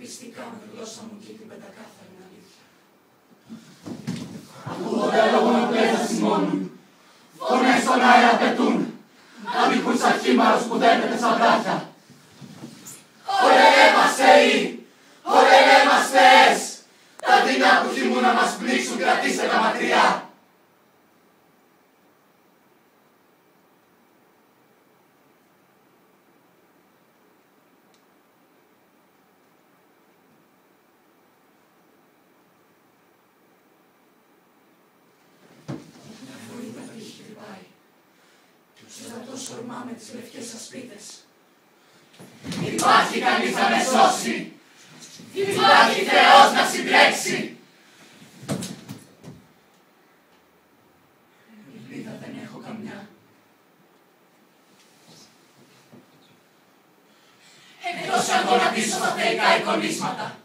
πιστικά με τη γλώσσα μου και την πεντακάθαρη αλήθεια. Ακούγονται λόγων πλέζας σημώνουν, φωνές στον αέρα πετούν, αδικούν σαν χήμαρος που δένεται σαν βράχια. Ωρελέ μας Θεοί, ωρελέ μας Θεές, τα δεινά που χυμούν να μας πνίξουν κρατήστε τα μακριά. Σορμά με τις λευκές ασπίδες. Υπάρχει κανείς να με σώσει. Υπάρχει Θεός να συντρέξει. Ελπίδα δεν έχω καμιά. Εκτός αν γονατίσω στα θεϊκά εικονίσματα.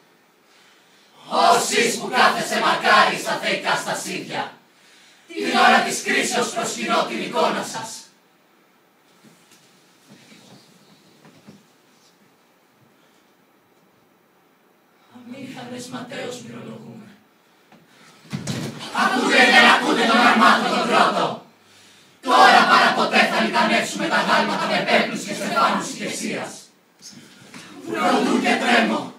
Όσοι που κάθεσε μακάρι στα θεϊκά στασίδια, την ώρα της κρίσεως προσκυνώ την εικόνα σας. Αμήχανες ματέως μυρολογούμε. Ακούτε δεν ακούτε τον αρμάτο τον πρώτο. Τώρα παραποτέ θα λιτανεύσουμε τα γάλματα με πέπλους και στεφάνους ηγεσίας. Βροντού και τρέμω.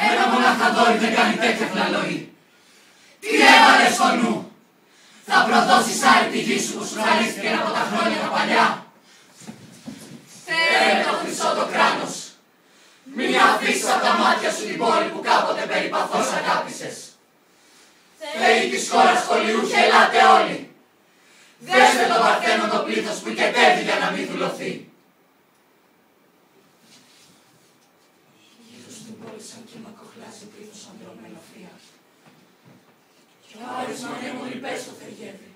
Ένα μονάχα δόρυ δεν κάνει τέτοια φλαλοή. Τι έβαλες στο νου. Θα προδώσεις άλλη τη γη σου που σου χαρίστηκε από τα χρόνια τα παλιά. Φέρε το χρυσό το κράνος. Μην αφήσεις από τα μάτια σου την πόλη που κάποτε περιπαθώς αγάπησες. Θεοί της χώρας σχολιούχοι, ελάτε όλοι. Δέστε το Παρθένο το πλήθος που κετεύει για να μην δουλωθεί. Γύρω στην πόλη σαν κύμα κοχλάζει πλήθος ανδρών με ελαφριά. Κι ο Άρης Μανέμου λιπές το θεργεύει.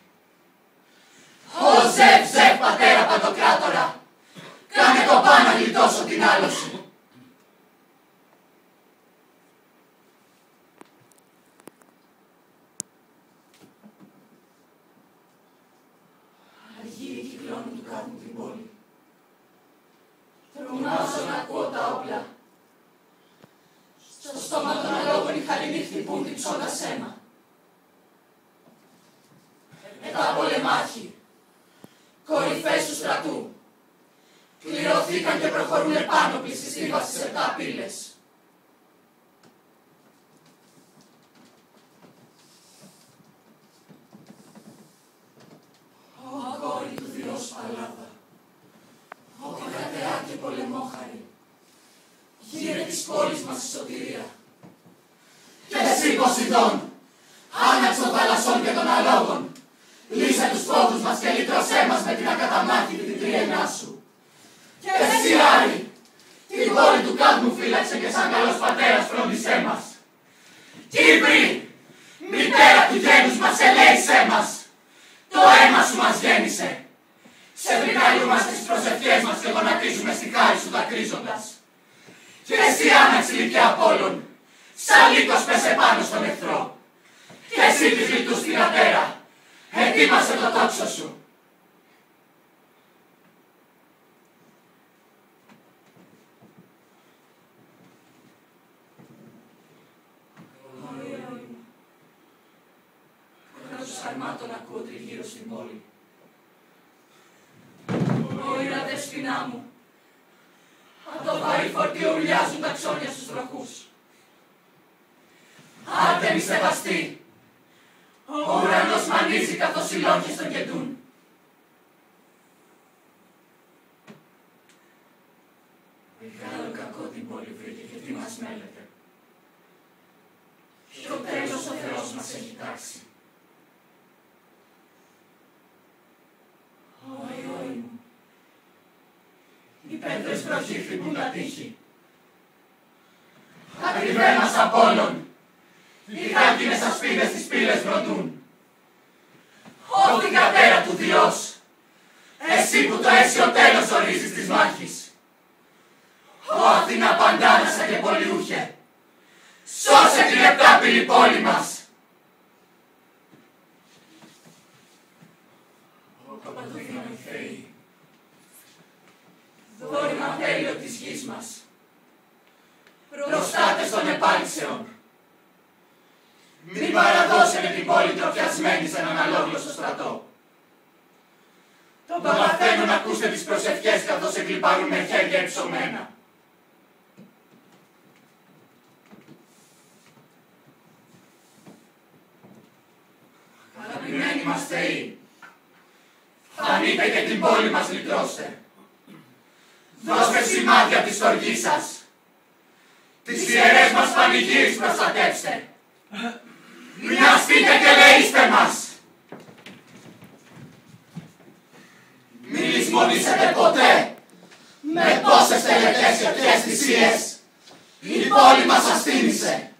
Ω Ζευ, Ζευ, πατέρα Παντοκράτορα, κάνε το πάνω να γλιτώσω την άλλο σου. Αργύρι κυκλώνουν του κάτω την πόλη. Τρομάζω να ακούω τα όπλα. Στο στόμα των αλόγων οι χαλινοί χτυπούν διψώντας αίμα. Μετά πολεμάχοι, κορυφές του στρατού, κληρωθήκαν και προχωρούν επάνωπλοι στη στίβα στις 7 πύλες. Ω κόρη του Διός Παλάδα, ω κρατεά και πολεμόχαρη, γύρε της πόλης μας η σωτηρία. Και εσύ Ποσειδών, άναξε των θαλασσών και των αλόγων, λύσε τους φόβους μας και λύτρωσέ μας με την ακαταμάχητη την τριενά σου. Και εσύ Άρη, την πόλη του Κάδμου φύλαξε και σαν καλός πατέρας φρόντισέ μας. Κύπρη, μητέρα του γένους μας ελέησέ μας. Το αίμα σου μας γέννησε. Σε βρικαλούμαστε στις προσευχές μας και γονατίζουμε στη χάρη σου δακρύζοντας. Και εσύ άναξε ηλικία Απόλλων, σαν λύκος πέσε πάνω στον εχθρό. Και εσύ της λιτούς την πατέρα, ετοίμασε το τόξο σου. Αρμάτων ακούω τριγύρω στην πόλη. Όιρα δεσποινά μου, απ' το βαρύ φορτίο ουρλιάζουν τα ξόνια στους βροχούς. Άντε μη σεβαστεί, ο ουρανός μανίζει καθώς οι λόγχες τον κεντούν. Μεγάλο κακό την πόλη βρήκε και τι μας μέλεται. Στο τέλος ο Θεός μας έχει τάξει. Όι μου, Οι πέτρες βροχή χτυπούν τα τείχη. Ακριβέ μας Απόλλων, οι χάλκινες ασπίδες τις πύλες βροντούν. Ω την κατέρα του Διός, εσύ που το αίσιο τέλος ορίζεις της μάχης. Ω Αθήνα παντάνασα και πολιούχε, σώσε την επτάπηλη πόλη μας. παντοδύναμοι Θεοί, δόρημα τέλειο της γης μας, Προστάτες δυνάμεις των επάλξεων. Μην παραδώσετε την πόλη τροφιασμένη σε έναν αλόγλωστο στρατό. Τον παθαίνω να ακούσετε τις προσευχές καθώς εκλιπάρουν με χέρια υψωμένα. Αγαπημένοι μας θεοί, φανείτε και την πόλη μας λυτρώστε. Δώστε σημάδια της στοργής σας. Τις ιερές μας πανηγύρις προστατεύστε. Μοιραστείτε και ελεήστε μας. Μην λησμονήσετε ποτέ με πόσες τελετές και ποιες θυσίες η πόλη μας αστήνησε.